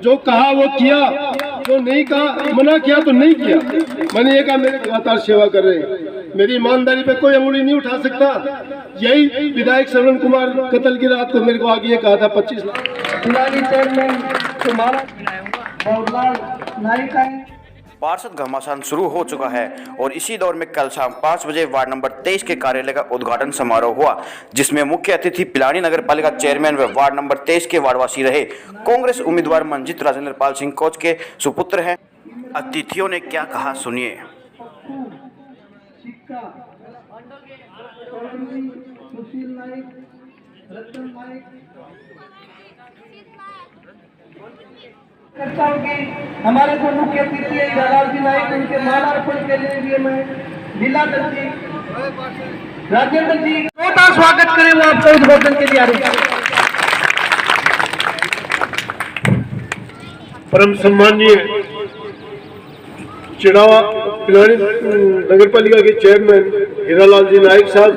जो कहा वो किया, जो नहीं कहा, मना किया तो नहीं किया। मैंने ये कहा मेरे लगातार सेवा कर रहे हैं, मेरी ईमानदारी पे कोई अंगुली नहीं उठा सकता। यही विधायक श्रवण कुमार कत्ल की रात को मेरे को आगे ये कहा था 25 लाख। पार्षद घमासान शुरू हो चुका है और इसी दौर में कल शाम 5 बजे वार्ड नंबर 23 के कार्यालय का उद्घाटन समारोह हुआ, जिसमें मुख्य अतिथि पिलानी नगर पालिका चेयरमैन व वार्ड नंबर 23 के वार्डवासी रहे कांग्रेस उम्मीदवार मंजित राजेंद्र पाल सिंह कोच के सुपुत्र हैं। अतिथियों ने क्या कहा सुनिए। हमारे जो मुख्य अतिथि है लालजी नायक, उनके मालार्पण के लिए मैं लीलाधर जी, राजेंद्र जी का स्वागत करें। वो आपको उद्घाटन के लिए आ रहे हैं। परम सम्मानीय चिड़ावा पिलानी नगर पालिका के चेयरमैन हीरालाल जी नायक साहब,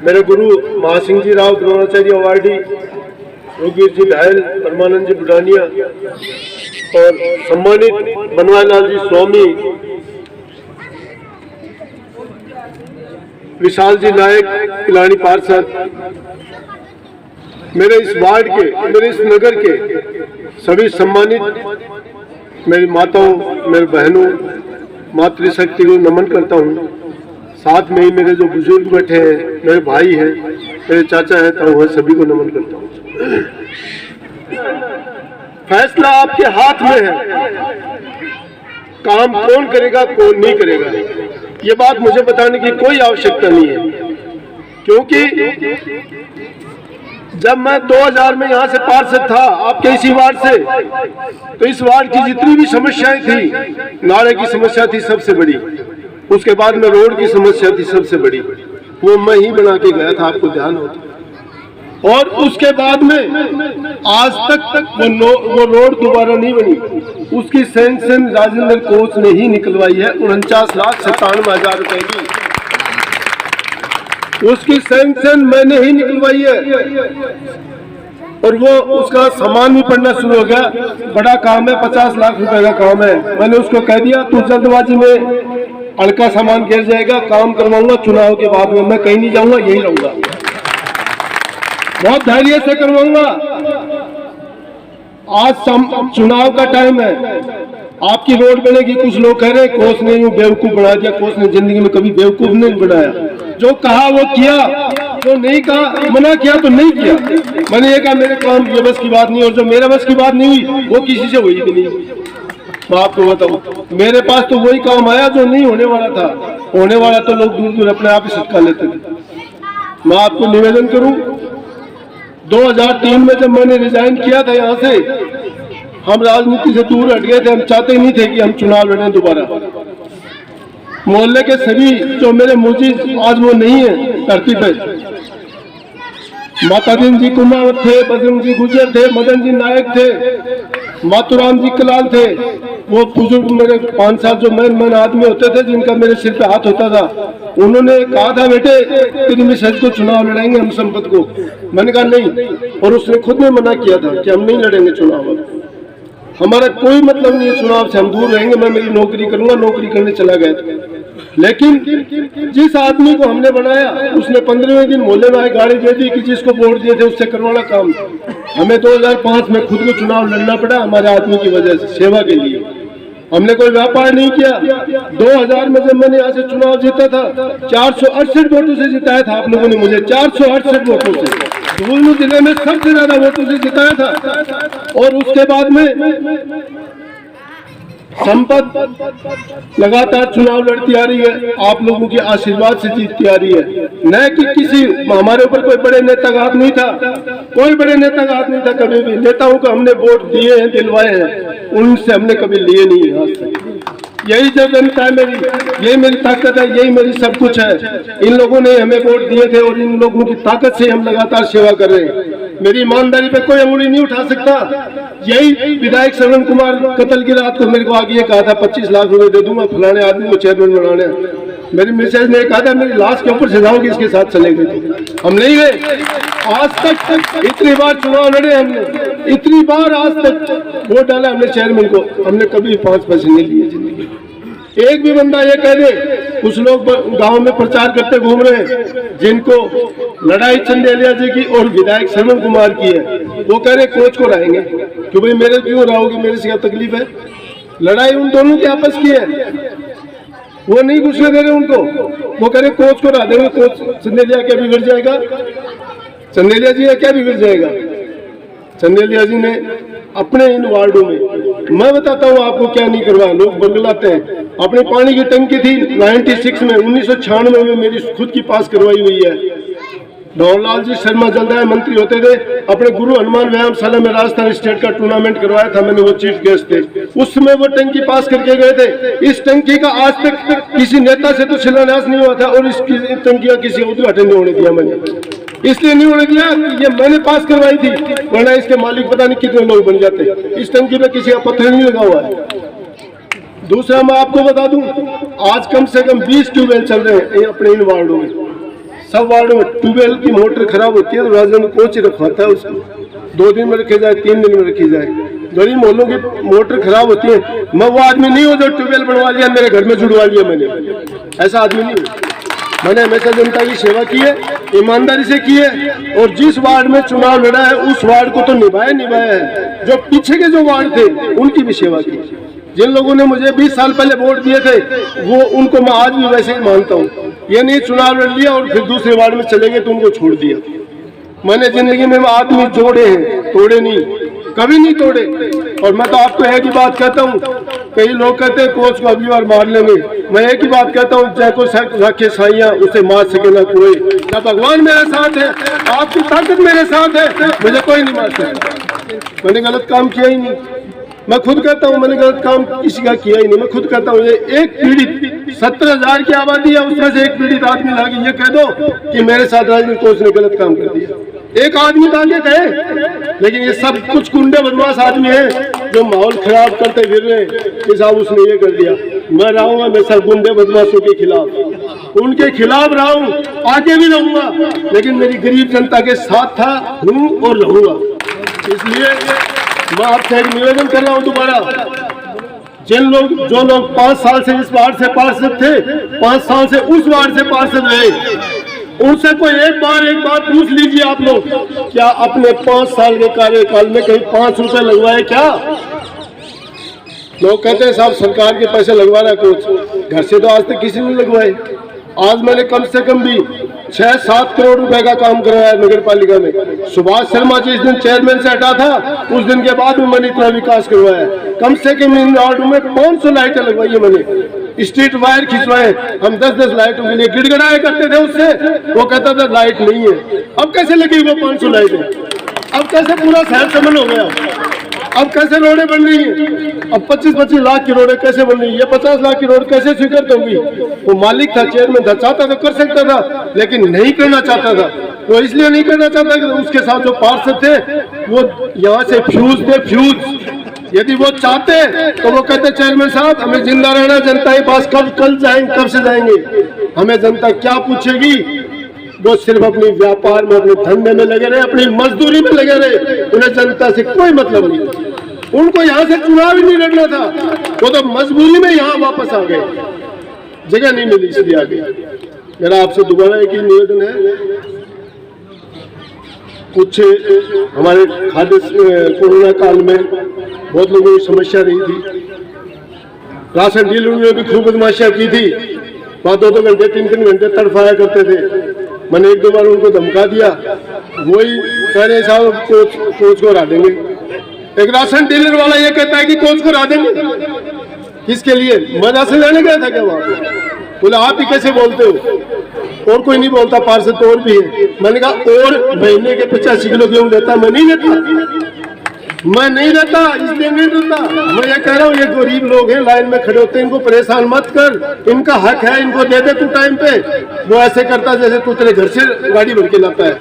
मेरे गुरु महासिंह जी राव द्रोणाचार्य अवार्डी, रघुवीर जी घायल, परमानंद जी बुढ़ानिया और सम्मानित बनवारीलाल जी स्वामी, विशाल जी नायक पिलानी पार्षद, मेरे इस वार्ड के, मेरे इस नगर के सभी सम्मानित मेरी माताओं, मेरे बहनों, मातृशक्ति को नमन करता हूँ। साथ में ही मेरे जो बुजुर्ग बैठे हैं, मेरे भाई हैं, मेरे चाचा हैं, तो वह सभी को नमन करता हूँ। फैसला आपके हाथ में है, काम कौन करेगा कौन नहीं करेगा ये बात मुझे बताने की कोई आवश्यकता नहीं है, क्योंकि जब मैं 2000 में यहाँ से पार्षद था आपके इसी वार्ड से, तो इस वार्ड की जितनी भी समस्याएं थी, नाले की समस्या थी सबसे बड़ी, उसके बाद में रोड की समस्या थी सबसे बड़ी, वो मैं ही बना के गया था, आपको ध्यान होता। और उसके बाद में आज तक वो रोड दोबारा नहीं बनी, उसकी सैंक्शन राजेंद्र कोच ने ही निकलवाई है 49,97,000 रुपए की, उसकी सैंक्शन मैंने ही निकलवाई है। और वो उसका सामान भी पड़ना शुरू हो गया, बड़ा काम है, 50 लाख रुपए का काम है। मैंने उसको कह दिया तू जल्दबाजी में हल्का सामान गिर जाएगा, काम करवाऊंगा, चुनाव के बाद में मैं कहीं नहीं जाऊंगा, यही रहूंगा, बहुत धैर्य से करवाऊंगा। आज चुनाव का टाइम है, आपकी रोड बनेगी, कुछ लोग कह रहे हैं कोच ने यूं बेवकूफ बना दिया। कोच ने जिंदगी में कभी बेवकूफ नहीं बनाया, जो कहा वो किया, जो नहीं कहा, मना किया तो नहीं किया। मैंने ये कहा मेरे काम ये बस की बात नहीं, और जो मेरे बस की बात नहीं हुई वो किसी से हुई भी नहीं। मैं आपको बताऊं, मेरे पास तो वही काम आया जो नहीं होने वाला था, होने वाला तो लोग दूर दूर अपने आप ही सटका लेते थे। मैं आपको निवेदन करूं, 2003 में जब मैंने रिजाइन किया था यहाँ से, हम राजनीति से दूर हट गए थे, हम चाहते ही नहीं थे कि हम चुनाव लड़ें दोबारा। मोहल्ले के सभी जो मेरे मुझीज आज वो नहीं है धरती पे, मातादीन जी कुमार थे, बजरंग जी गुजर थे, मदन जी नायक थे, मातूराम जी कलाल थे, वो बुजुर्ग मेरे 5 साल जो मैन आदमी होते थे जिनका मेरे सिर पे हाथ होता था, उन्होंने कहा था बेटे तेरी मिसेज को चुनाव लड़ेंगे हम संपत को। मैंने कहा नहीं, और उसने खुद ने मना किया था कि हम नहीं लड़ेंगे चुनाव, हमारा कोई मतलब नहीं है चुनाव से, हम दूर रहेंगे, मैं मेरी नौकरी करूंगा, नौकरी करने चला गया था। लेकिन जिस आदमी को हमने बनाया उसने 15वें दिन मोहल्ले में गाड़ी दे दी कि जिसको वोट दिए थे उससे करवाना काम। हमें 2005 में खुद को चुनाव लड़ना पड़ा हमारे आदमी की वजह से, सेवा के लिए। हमने कोई व्यापार नहीं किया। 2000 में जब मैंने यहाँ से चुनाव जीता था, 468 वोटों से जिताया था आप लोगों ने मुझे, 468 वोटों से झुंझुनू जिले में सबसे ज्यादा वोटों से जिताया था। और उसके बाद में संपत लगातार चुनाव लड़ती आ रही है, आप लोगों के आशीर्वाद से जीतती आ रही है। न कि किसी हमारे ऊपर कोई बड़े नेता का हाथ नहीं था, कोई बड़े नेता का हाथ नहीं था कभी भी। नेताओं को हमने वोट दिए हैं, दिलवाए हैं, उनसे हमने कभी लिए नहीं है आज तक। यही जो जनता है मेरी, यही मेरी ताकत है, यही मेरी सब कुछ है। इन लोगों ने हमें वोट दिए थे और इन लोगों की ताकत से हम लगातार सेवा कर रहे हैं। मेरी ईमानदारी पे कोई अंगुली नहीं उठा सकता। यही विधायक श्रवण कुमार कत्ल की रात को मेरे को आगे कहा था 25 लाख रुपए दे दूंगा फलाने आदमी को चेयरमैन बनाने। मेरी मिसेज ने कहा था मेरी लाश के ऊपर से जाओगे इसके साथ चले गए, हम नहीं गए। आज तक इतनी बार चुनाव लड़े हमने, इतनी बार आज तक वोट डाला हमने चेयरमैन को, हमने कभी 5 पैसे नहीं लिए जिंदगी। एक भी बंदा ये कह दे, कुछ लोग गांव में प्रचार करते घूम रहे हैं जिनको लड़ाई चंदेलिया जी की और विधायक श्रवण कुमार की है, वो कह रहे कोच को रहेंगे कि भाई मेरे क्यों रहोगे, मेरे से क्या तकलीफ है। लड़ाई उन दोनों की आपस की है, वो नहीं घुसने दे रहे उनको, वो कह रहे कोच को रह देंगे। कोच चंदेलिया क्या बिगड़ जाएगा, चंदेलिया जी क्या बिगड़ जाएगा। चंदेलिया जी ने अपने इन वार्डों में, मैं बताता हूँ आपको क्या नहीं करवाया, लोग बगलाते हैं। अपनी पानी की टंकी थी 96 में, 1996 में मेरी खुद की पास करवाई हुई है। धौललाल जी शर्मा जलदाय मंत्री होते थे, अपने गुरु हनुमान व्यायामशाला में राजस्थान स्टेट का टूर्नामेंट करवाया था मैंने, वो चीफ गेस्ट थे, उसमें वो टंकी पास करके गए थे। इस टंकी का आज तक किसी नेता से तो शिलान्यास नहीं हुआ था और इस टंकी का किसी उद्घाटन नहीं होने दिया मैंने, इसलिए नहीं होने दिया ये मैंने पास करवाई थी, वरना इसके मालिक पता नहीं कितने लोग बन जाते। इस टंकी पे किसी का पत्थर नहीं लगा हुआ है। दूसरा मैं आपको बता दूं, आज कम से कम 20 ट्यूबवेल चल रहे हैं अपने इन वार्डों में। सब वार्डों में ट्यूबवेल की मोटर खराब होती है तो राजन कोच रखवाता है उसको, 2 दिन में रखी जाए, 3 दिन में रखी जाए। गरीब मोहल्लों की मोटर खराब होती है, मैं वो आदमी नहीं हूँ जो ट्यूबवेल बनवा लिया मेरे घर में जुड़वा लिया मैंने, ऐसा आदमी नहीं हूँ। मैंने हमेशा जनता की सेवा की है, ईमानदारी से की है, और जिस वार्ड में चुनाव लड़ा है उस वार्ड को तो निभाया है। जो पीछे के जो वार्ड थे उनकी भी सेवा की। जिन लोगों ने मुझे 20 साल पहले वोट दिए थे वो उनको मैं आज भी वैसे ही मानता हूँ। ये नहीं चुनाव लड़ लिया और फिर दूसरे वार्ड में चले गए तो उनको छोड़ दिया। मैंने जिंदगी में आदमी जोड़े हैं, तोड़े नहीं, कभी नहीं तोड़े। और मैं तो आपको एक ही बात कहता हूँ, कई लोग कहते हैं कोच को अगली बार मार लेंगे, मैं एक ही बात कहता हूँ, जय को रखे साइया उसे मार सके ना कोई। जब भगवान मेरे साथ है, आपकी ताकत मेरे साथ है, मुझे कोई नहीं मार सकता। मैंने गलत काम किया ही नहीं, मैं खुद कहता हूँ मैंने गलत काम किसी का किया ही नहीं। मैं खुद कहता हूँ ये एक पीड़ित 17,000 की आबादी है, उसमें से एक पीड़ित आदमी लाके ये कह दो कि मेरे साथ राजनीतिक कोच ने गलत काम कर दिया, एक आदमी तो आगे कहे। लेकिन ये सब कुछ गुंडे बदमाश आदमी है जो माहौल खराब करते फिर रहे कि साहब उसने ये कर दिया। मैं रहूंगा हमेशा गुंडे बदमाशों के खिलाफ, उनके खिलाफ रहूं, आगे भी रहूंगा, लेकिन मेरी गरीब जनता के साथ था, हूं और रहूंगा। इसलिए मैं आपसे एक निवेदन कर रहा हूं दोबारा, जो लोग 5 साल से इस वार्ड से पार्षद थे, 5 साल से उस वार्ड से पार्षद रहे, उनसे कोई एक बार पूछ लीजिए आप लोग, क्या अपने 5 साल के कार्यकाल में कहीं 5 रुपए लगवाए क्या? लोग कहते हैं साहब सरकार के पैसे लगवा रहा है कोच, घर से तो आज तक किसी ने लगवाए। आज मैंने कम से कम भी 6-7 करोड़ रुपए का काम करवाया नगर पालिका में। सुभाष शर्मा जी इस दिन चेयरमैन से हटा था, उस दिन के बाद में मैंने इतना विकास करवाया। कम से कम इन वार्डों में 500 लाइटें लगवाई है मैंने, स्ट्रीट वायर खिंचवाए। हम 10-10 लाइटों के लिए गिड़गड़ाया करते थे उससे, वो कहता था लाइट नहीं है। अब कैसे लगी वो 500 लाइटें? अब कैसे पूरा शहर चमन हो गया? अब कैसे रोडें बन रही हैं? अब 25-25 लाख की रोडें कैसे बन रही है? 50 लाख की रोड कैसे स्वीकृत होगी? वो मालिक था, चेयरमैन था, चाहता तो कर सकता था, लेकिन नहीं करना चाहता था। वो इसलिए नहीं करना चाहता कि उसके साथ जो पार्षद थे वो यहाँ से फ्यूज थे, फ्यूज। यदि वो चाहते तो वो कहते चेयरमैन साहब हमें जिंदा रहना, जनता के पास कल जाएंगे, कब से जाएंगे, हमें जनता क्या पूछेगी? वो सिर्फ अपने व्यापार में, अपने धंधे में लगे रहे, अपनी मजदूरी में लगे रहे, उन्हें जनता से कोई मतलब नहीं। उनको यहाँ से चुनाव ही नहीं लड़ना था, वो तो मजबूरी में यहाँ वापस आ गए, जगह नहीं मिली इसलिए आ गए। मेरा आपसे दोबारा एक ही निवेदन है, कुछ हमारे खाद्य कोरोना काल में बहुत लोगों की समस्या रही थी, राशन डीलरों ने भी खूब बदमाशियां की थी, 2-2 घंटे 3-3 घंटे तड़फाया करते थे। मैंने 1-2 बार उनको धमका दिया, वही कह रहे साहब कोच को हरा देंगे। एक राशन डीलर वाला ये कहता है कि कोच को हरा देंगे, किसके लिए? मैं राशन लेने गया था क्या वहां पे? बोले आप ही कैसे बोलते हो? और कोई नहीं बोलता, पार्षद तो और भी है। मैंने कहा और महीने के 85 किलो गेहूं देता, मैं नहीं देता, मैं नहीं देता, इसलिए नहीं देता। मैं ये कह रहा हूँ, ये गरीब लोग हैं, लाइन में खड़े होते हैं, इनको परेशान मत कर, इनका हक है, इनको दे दे तू टाइम पे। वो ऐसे करता जैसे तू तेरे घर से गाड़ी भर के लाता है।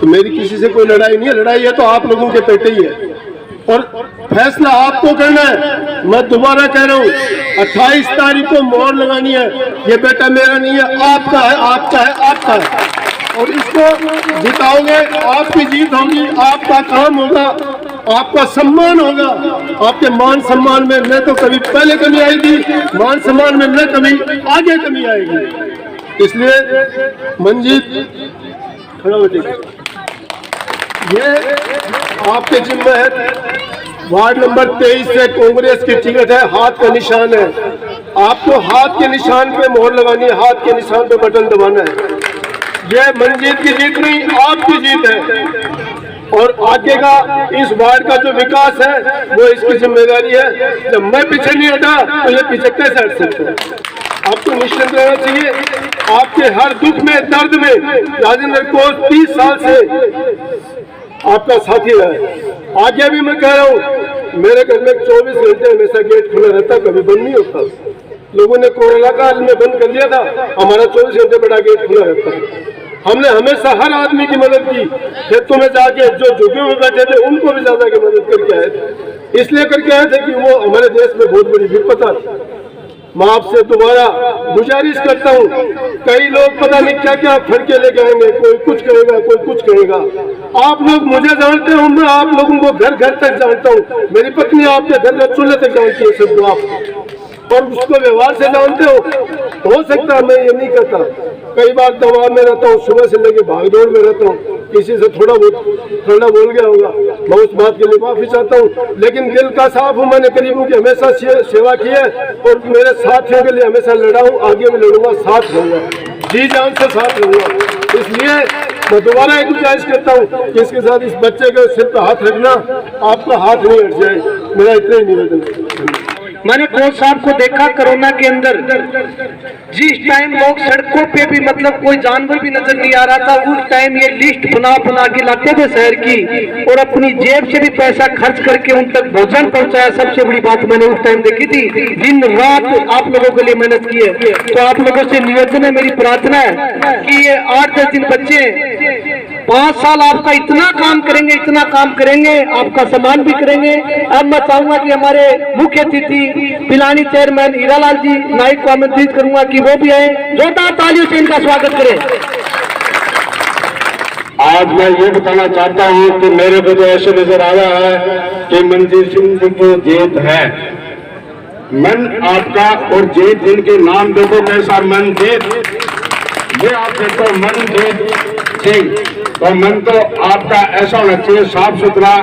तो मेरी किसी से कोई लड़ाई नहीं है, लड़ाई है तो आप लोगों के पेटे ही है। और फैसला आपको करना है। मैं दोबारा कह रहा हूँ, 28 तारीख को मोहर लगानी है। ये बेटा मेरा नहीं है, आपका है, आपका है, आपका है। और इसको जिताओगे, आपकी जीत होगी, आपका काम होगा, आपका सम्मान होगा। आपके मान सम्मान में न तो कभी पहले कमी आई थी, मान सम्मान में न कभी आगे कमी आएगी। इसलिए मंजीत खड़ा हो जाइए। ये आपके जिम्मे है। वार्ड नंबर 23 से कांग्रेस की टिकट है, हाथ का निशान है। आपको हाथ के निशान पे मोहर लगानी है, हाथ के निशान पे बटन दबाना है। यह मंजीत की जीत नहीं, आपकी जीत है। और आगे का इस वार्ड का जो विकास है वो इसकी जिम्मेदारी है। जब मैं पीछे नहीं हटा तो ये पीछे कैसे हट सकते हैं? आपको निश्चिंत रहना चाहिए। आपके हर दुख में, दर्द में राजेंद्र कोच 30 साल से आपका साथी रहा है। आगे भी मैं कह रहा हूँ, मेरे घर में 24 घंटे हमेशा गेट खुला रहता, कभी बंद नहीं होता। लोगों ने कोरोना काल में बंद कर दिया था, हमारा 24 घंटे बड़ा गेट खुला रहता है। हमने हमेशा हर आदमी की मदद की। खेतों में जाके जो झुग्गियों में बैठे थे उनको भी ज्यादा की मदद करके आए थे। इसलिए करके आए थे कि वो हमारे देश में बहुत बड़ी विपत थी। मैं आपसे दोबारा गुजारिश करता हूँ, कई लोग पता नहीं क्या क्या फड़के लेके आएंगे, कोई कुछ कहेगा, कोई कुछ कहेगा। आप लोग मुझे जानते हो, मैं आप लोगों को घर घर तक जानता हूँ। मेरी पत्नी आपके घर के चूल्हे तक जानती है सब आप, और उसको व्यवहार से जानते हो सकता है मैं ये नहीं करता। कई बार दबाव में रहता हूँ, सुबह से लेके भागदौड़ में रहता हूँ, किसी से थोड़ा बोल गया होगा, मैं उस बात के लिए माफी चाहता हूँ। लेकिन दिल का साफ हूँ, मैंने गरीबों की हमेशा सेवा की है और मेरे साथियों के लिए हमेशा लड़ा हूँ, आगे भी लड़ूंगा, साथ रहूंगा, जी जान से साथ रहूंगा। इसलिए मैं दोबारा एक गुजारिश करता हूँ कि इसके साथ इस बच्चे के सिर पर हाथ रखना, आपका हाथ नहीं हट जाए, मेरा इतना ही निवेदन है। मैंने कोच साहब को देखा कोरोना के अंदर, जिस टाइम लोग सड़कों पे भी मतलब कोई जानवर भी नजर नहीं आ रहा था, उस टाइम ये लिस्ट बना के लाते थे शहर की और अपनी जेब से भी पैसा खर्च करके उन तक भोजन पहुंचाया। सबसे बड़ी बात मैंने उस टाइम देखी थी, दिन रात आप लोगों के लिए मेहनत की है। तो आप लोगों से निवेदन है, मेरी प्रार्थना है कि ये 8-10 दिन बच्चे 5 साल आपका इतना काम करेंगे, इतना काम करेंगे, आपका सम्मान भी करेंगे। अब मैं चाहूंगा कि हमारे मुख्य अतिथि पिलानी चेयरमैन हीरालाल जी नाइक को आमंत्रित करूंगा कि वो भी आए, जोरदार तालियों से इनका स्वागत करें। आज मैं ये बताना चाहता हूँ कि मेरे को तो ऐसे नजर आ रहा है कि मंजीत सिंह जी की जीत है। मन आपका और जीत जिनके नाम देखो कैसा मनजीत, ये आप देखो मनजीत सिंह, तो मन तो आपका ऐसा होना चाहिए साफ सुथरा,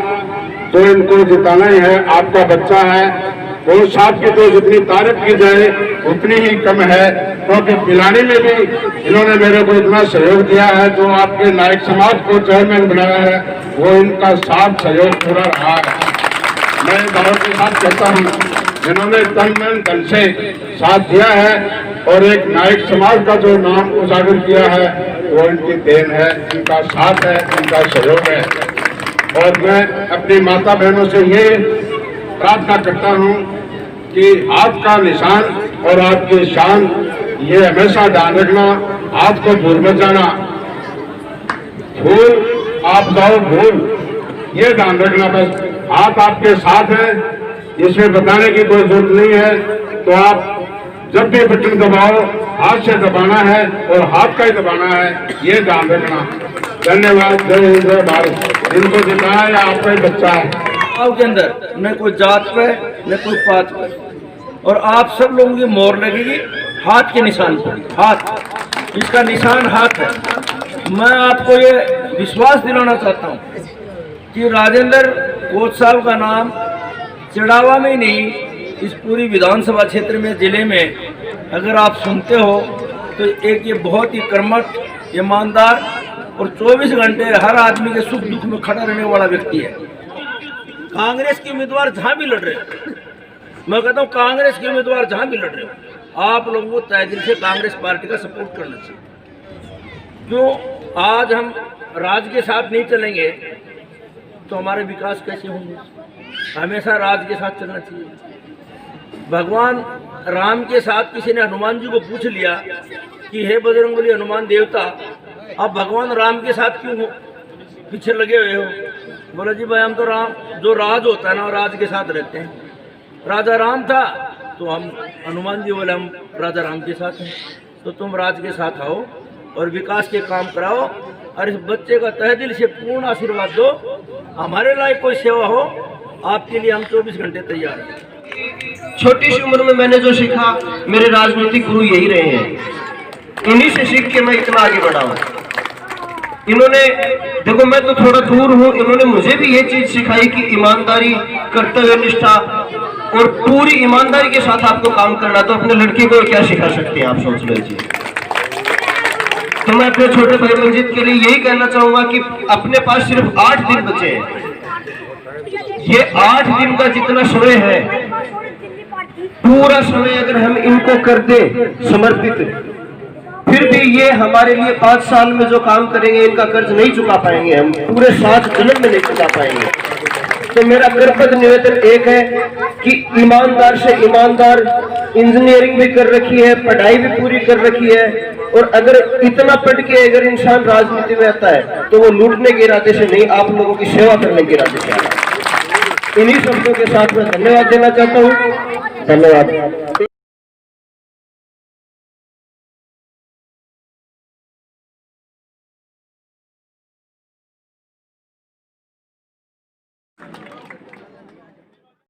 तो इनको जिताना ही है। आपका बच्चा है, और साहब की तो जितनी तारीफ की जाए उतनी ही कम है, क्योंकि पिलानी में भी इन्होंने मेरे को इतना सहयोग दिया है। जो आपके नायक समाज को चेयरमैन बनाया है वो इनका साथ सहयोग पूरा रहा है। मैं गाँव के साथ कहता हूँ, इन्होंने तन मन धन से साथ दिया है और एक नायक समाज का जो नाम उजागर किया है वो इनकी देन है, इनका साथ है, इनका सहयोग है। और मैं अपनी माता बहनों से ये प्रार्थना करता हूँ कि आपका निशान और आपकी शान ये हमेशा ध्यान रखना, हाथ को भूल मत जाना। भूल आप जाओ भूल, ये ध्यान रखना। बस हाथ आपके साथ है, इसमें बताने की कोई जरूरत नहीं है। तो आप जब भी बटन दबाओ हाथ से दबाना है और हाथ का ही दबाना है, ये ध्यान रखना। धन्यवाद। जय हिंद, जय भारत। इनको जिताया है आपका ही बच्चा है। गाँव के अंदर न कोई जात पे न कोई पात पे, और आप सब लोगों की मोहर लगेगी हाथ के निशान पर। हाथ, इसका निशान हाथ है। मैं आपको ये विश्वास दिलाना चाहता हूँ कि राजेंद्र कोच साहब का नाम चढ़ावा में ही नहीं, इस पूरी विधानसभा क्षेत्र में, जिले में अगर आप सुनते हो तो एक ये बहुत ही कर्मठ, ईमानदार और 24 घंटे हर आदमी के सुख दुख में खड़ा रहने वाला व्यक्ति है। कांग्रेस के उम्मीदवार जहां भी लड़ रहे हो, मैं कहता हूं कांग्रेस के उम्मीदवार जहां भी लड़ रहे हो, आप लोगों को तय दिल से कांग्रेस पार्टी का सपोर्ट करना चाहिए। क्यों आज हम राज के साथ नहीं चलेंगे तो हमारे विकास कैसे होंगे? हमेशा राज के साथ चलना चाहिए। भगवान राम के साथ किसी ने हनुमान जी को पूछ लिया कि हे बजरंगबली हनुमान देवता, अब भगवान राम के साथ क्यों हो पीछे लगे हुए हो? बोले जी भाई हम तो राम, जो राज होता है ना राज के साथ रहते हैं। राजा राम था तो हम, हनुमान जी बोले हम राजा राम के साथ हैं, तो तुम राज के साथ आओ और विकास के काम कराओ और इस बच्चे का तहे दिल से पूर्ण आशीर्वाद दो। हमारे लायक कोई सेवा हो आपके लिए हम 24 घंटे तैयार हैं। छोटी सी उम्र में मैंने जो सीखा, मेरे राजनीतिक गुरु यही रहे हैं। इन्हीं से सीख के मैं इतना आगे बढ़ा हूँ। इन्होंने, देखो मैं तो थोड़ा दूर हूँ, इन्होंने मुझे भी ये चीज सिखाई कि ईमानदारी, कर्तव्य निष्ठा और पूरी ईमानदारी के साथ आपको काम करना। तो अपने लड़के को क्या सिखा सकते हैं आप, सोच लीजिए। तो मैं अपने छोटे भाई मंजीत के लिए यही कहना चाहूंगा कि अपने पास सिर्फ 8 दिन बचे हैं। ये 8 दिन का जितना समय है, पूरा समय अगर हम इनको कर दे समर्पित, फिर भी ये हमारे लिए 5 साल में जो काम करेंगे इनका कर्ज नहीं चुका पाएंगे, हम पूरे 7 जन्म में नहीं चुका पाएंगे। तो मेरा करपद निवेदन एक है कि ईमानदार से ईमानदार, इंजीनियरिंग भी कर रखी है, पढ़ाई भी पूरी कर रखी है, और अगर इतना पढ़ के अगर इंसान राजनीति में आता है तो वो लूटने के इरादे से नहीं, आप लोगों की सेवा करने के इरादे से आता है। इन्हीं शब्दों के साथ मैं धन्यवाद देना चाहता हूँ। धन्यवाद।